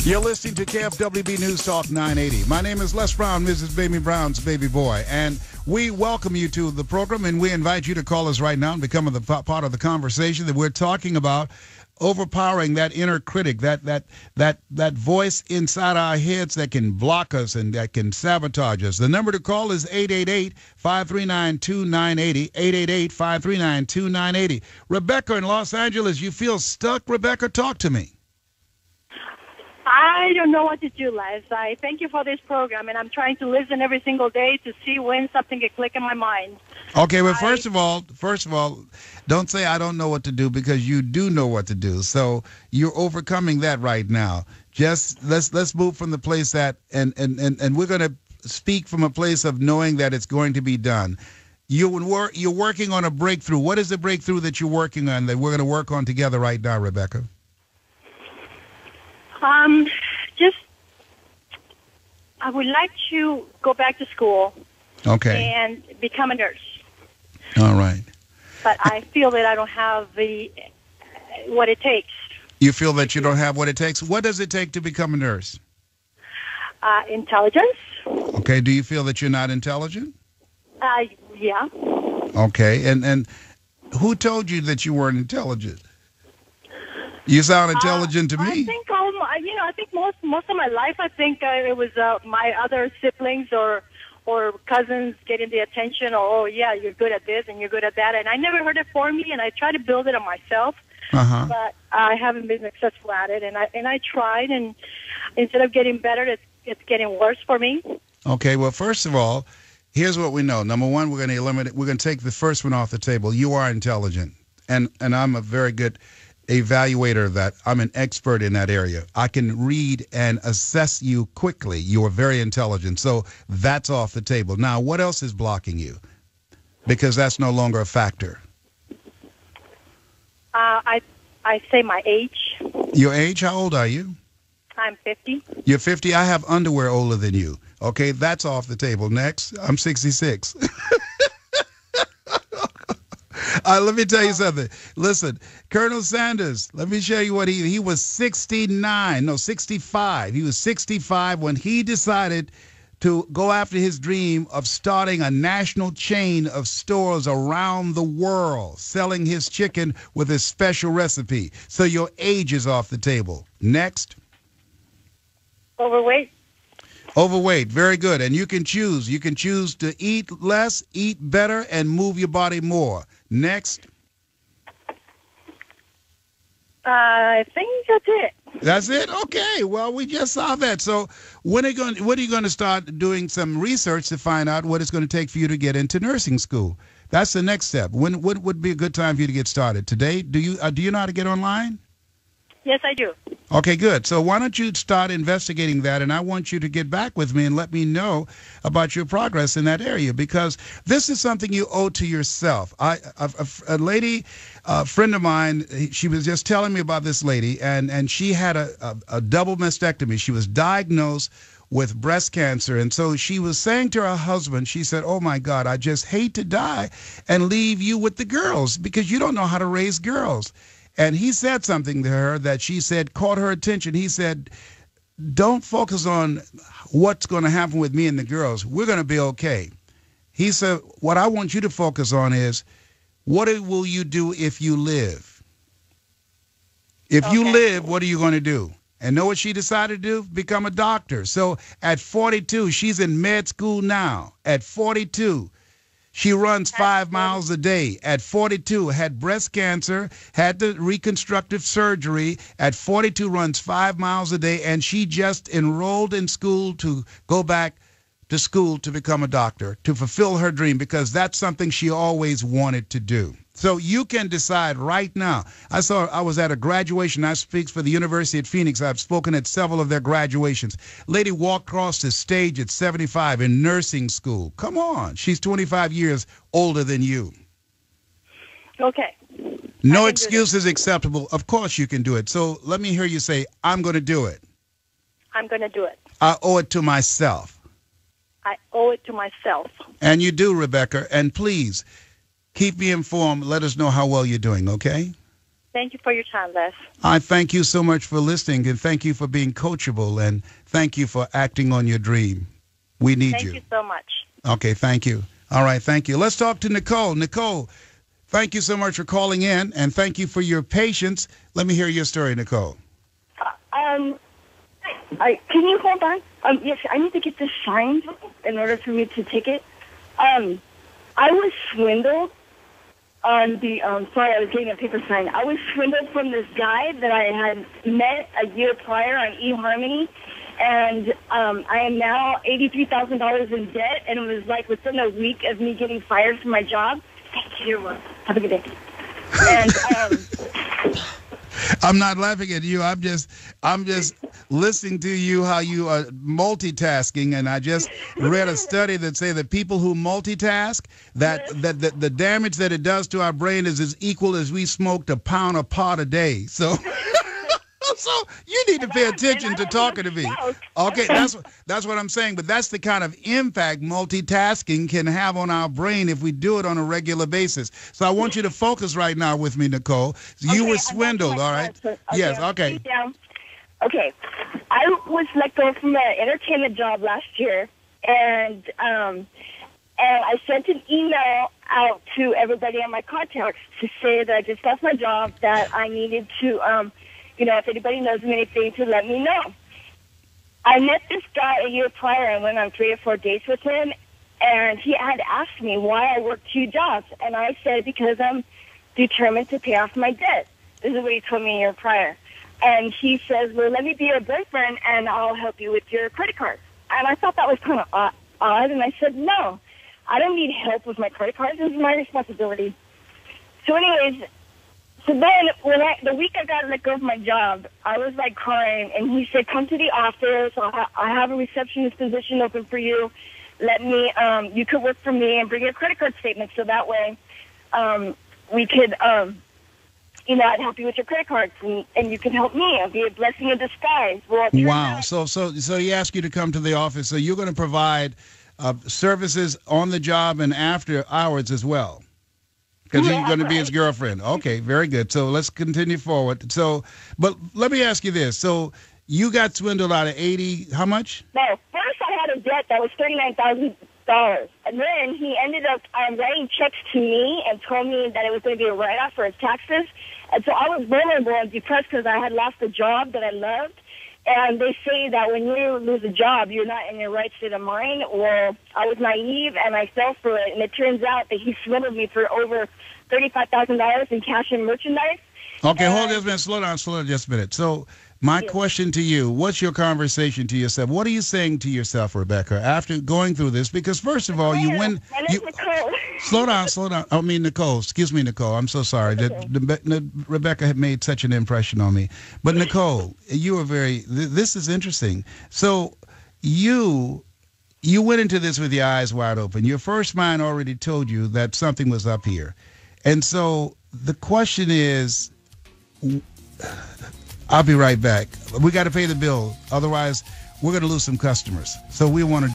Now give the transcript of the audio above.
You're listening to KFWB News Talk 980. My name is Les Brown, Mrs. Baby Brown's baby boy, and we welcome you to the program, and we invite you to call us right now and become part of the conversation that we're talking about, overpowering that inner critic, that voice inside our heads that can block us and that can sabotage us. The number to call is 888-539-2980, 888-539-2980. Rebecca in Los Angeles, you feel stuck? Rebecca, talk to me. I don't know what to do, Les. I thank you for this program, and I'm trying to listen every single day to see when something can click in my mind. Okay, well, first of all, don't say I don't know what to do, because you do know what to do. So you're overcoming that right now. Just let's move from the place that, and we're going to speak from a place of knowing that it's going to be done. You're working on a breakthrough. What is the breakthrough that you're working on that we're going to work on together right now, Rebecca? I would like to go back to school. Okay. And become a nurse. All right. But I feel that I don't have what it takes. You feel that you don't have what it takes? What does it take to become a nurse? Intelligence. Okay. Do you feel that you're not intelligent? Yeah. Okay. And who told you that you weren't intelligent? You sound intelligent to me. I think I think most of my life, I think it was my other siblings or cousins getting the attention. Or, oh yeah, you're good at this and you're good at that, and I never heard it for me, and I tried to build it on myself, but I haven't been successful at it. And I tried, and instead of getting better, it's getting worse for me. Okay, well, first of all, here's what we know. Number one, we're going to eliminate. We're going to take the first one off the table. You are intelligent, and I'm a very good evaluator. That I'm an expert in that area. I can read and assess you quickly. You are very intelligent. So that's off the table. Now, what else is blocking you? Because that's no longer a factor. I say my age. Your age? How old are you? I'm 50. You're 50? I have underwear older than you. Okay, that's off the table. Next, I'm 66. Let me tell you something. Listen, Colonel Sanders, let me show you what he was 65. He was 65 when he decided to go after his dream of starting a national chain of stores around the world, selling his chicken with his special recipe. So your age is off the table. Next. Overweight. Overweight, very good. And you can choose. You can choose to eat less, eat better, and move your body more. Next. I think that's it. That's it? Okay. Well, we just saw that. So when are you going to start doing some research to find out what it's going to take for you to get into nursing school? That's the next step. When would be a good time for you to get started? Today? Do you know how to get online? Yes, I do. Okay, good. So why don't you start investigating that, and I want you to get back with me and let me know about your progress in that area, because this is something you owe to yourself. A friend of mine, she was just telling me about this lady, and she had a double mastectomy. She was diagnosed with breast cancer, and so she was saying to her husband, she said, oh my God, I just hate to die and leave you with the girls, because you don't know how to raise girls. And he said something to her that she said caught her attention. He said, don't focus on what's going to happen with me and the girls. We're going to be okay. He said, what I want you to focus on is, what will you do if you live? If you live, what are you going to do? And know what she decided to do? Become a doctor. So at 42, she's in med school now. At 42. She runs 5 miles a day. At 42, had breast cancer, had the reconstructive surgery. At 42, runs 5 miles a day, and she just enrolled in school to go back to school to become a doctor, to fulfill her dream, because that's something she always wanted to do. So you can decide right now. I was at a graduation. I speak for the University of Phoenix. I've spoken at several of their graduations. Lady walked across the stage at 75 in nursing school. Come on. She's 25 years older than you. Okay. No excuse is acceptable. Of course you can do it. So let me hear you say, I'm going to do it. I'm going to do it. I owe it to myself. I owe it to myself. And you do, Rebecca. And please, keep me informed. Let us know how well you're doing, okay? Thank you for your time, Les. I thank you so much for listening, and thank you for being coachable, and thank you for acting on your dream. We need you. Thank you so much. Okay, thank you. All right, thank you. Let's talk to Nicole. Nicole, thank you so much for calling in, and thank you for your patience. Let me hear your story, Nicole. Can you hold on? Yes, I need to get this signed in order for me to take it. I was swindled on the, sorry, I was getting a paper sign. I was swindled from this guy that I had met a year prior on eHarmony, and I am now $83,000 in debt, and it was like within a week of me getting fired from my job. Thank you. You're welcome. Have a good day. And, I'm not laughing at you. I'm just listening to you how you are multitasking, and I just read a study that say that people who multitask, that the damage that it does to our brain is as equal as we smoked a pound of pot a day. So so you need to pay attention to talking to me. Okay, that's what I'm saying. But that's the kind of impact multitasking can have on our brain if we do it on a regular basis. So I want you to focus right now with me, Nicole. You were swindled, all right? Yes, okay. Okay, I was let go from an entertainment job last year, and I sent an email out to everybody on my contacts to say that I just lost my job, that I needed to, if anybody knows me anything, to let me know. I met this guy a year prior. I went on 3 or 4 dates with him, and he had asked me why I worked 2 jobs, and I said because I'm determined to pay off my debt. This is what he told me a year prior. And he says, well, let me be your boyfriend, and I'll help you with your credit card. And I thought that was kind of odd, and I said, no, I don't need help with my credit cards. This is my responsibility. So anyways, so then the week I got let go of my job, I was like crying, and he said, come to the office. I have a receptionist position open for you. Let me, you could work for me and bring your credit card statement, so that way we could, I'd help you with your credit cards, and you can help me. I'll be a blessing in disguise. Well, wow. So he asked you to come to the office. So you're going to provide services on the job and after hours as well, because you're going to be his girlfriend. Okay, very good. So let's continue forward. So, but let me ask you this. So you got swindled out of 80, how much? No, first I had a debt that was $39,000. And then he ended up writing checks to me and told me that it was going to be a write-off for his taxes. And so I was vulnerable and depressed because I had lost a job that I loved. And they say that when you lose a job, you're not in your right state of mind. Well, I was naive, and I fell for it. And it turns out that he swindled me for over $35,000 in cash and merchandise. Okay, hold this a minute. Slow down just a minute. So my question to you, what's your conversation to yourself? What are you saying to yourself, Rebecca, after going through this? Because first of all, you win. My name's Nicole. Slow down. I mean, Nicole. Excuse me, Nicole. I'm so sorry. Okay. Rebecca had made such an impression on me. But Nicole, you were this is interesting. So you went into this with your eyes wide open. Your first mind already told you that something was up here. And so the question is, I'll be right back. We got to pay the bill. Otherwise, we're going to lose some customers. So we want to